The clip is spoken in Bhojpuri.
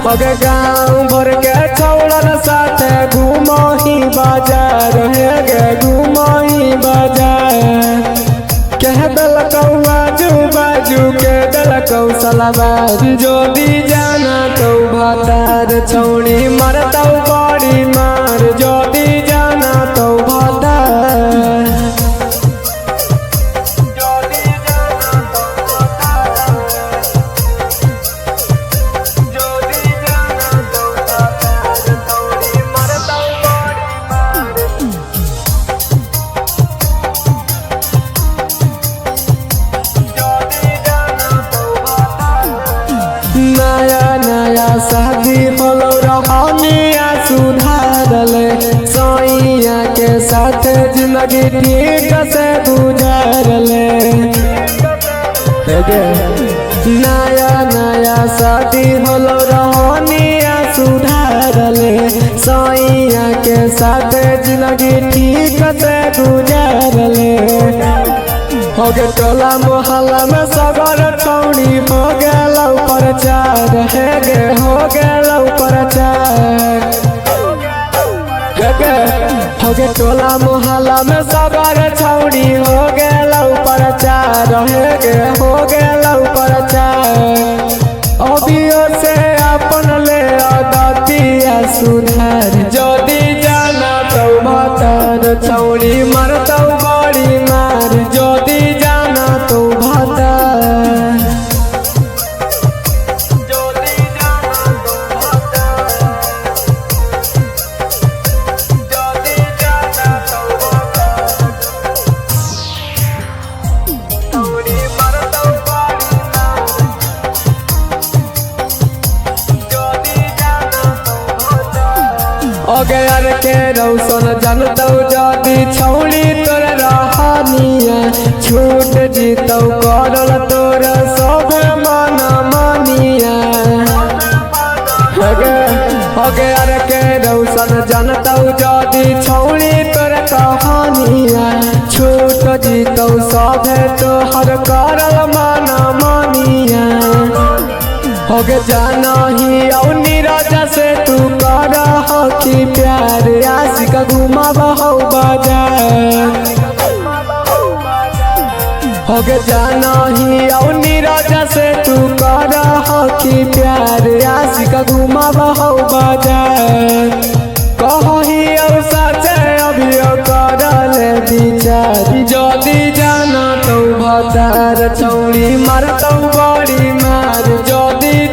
अगे गाँव भर के छौड़न साथे घूमही बाजार हे गे घूमही बाजार कह दलकौ आजू बाजू के दलकौ सलाबार जोदी जाना तो भातार छौड़ी मरतौ बड़ी मार जोदी जाना तो भातार नया नया शादी होलो रहनिया सुधारले सैया के साथ जिंदगी ठीक से गुजारले नया नया शादी होलो रहनिया सुधारले सैया के साथ जिंदगी ठीक से गुजारले हो गे टोला मोहल्ला में सगर छौड़ी हो गेलौ प्रचार हे गे हो गेलौ प्रचार हो गे टोला मोहल्ला में सगर छौड़ी हो गेलौ प्रचार हे गे हो गेलौ प्रचार अभियो से अपन ले आदतिया सुधार जोदी जाना तो भातार छौड़ी मरतौ बड़ी मार जोदी जाना तो भातार जोदी जाना तो भातार जोदी जाना तो भातार छौड़ी मरतौ बड़ी मार जोदी जाना तो भातार अगे अर के रौसन जानतौ जोदी छौड़ी तोर रहनिया छूट जीतौ करल तोर सब मन मानिया अगे अर के रौसन जानतौ जोदी छौड़ी तोर कहानिया छूट जीतौ सब तोहर करल मन मानिया होगे जाना ही औ नीरज से तू कर हकी प्यार आशिक घुमाब हो बाजार होगे जाना ही औ नीरज से तू कर हकी प्यार आशिक घुमाब हो बाजार कही और सच अभियो करले विचार जोदी जाना तो भातार छौड़ी मरतौ बड़ी मार जोदी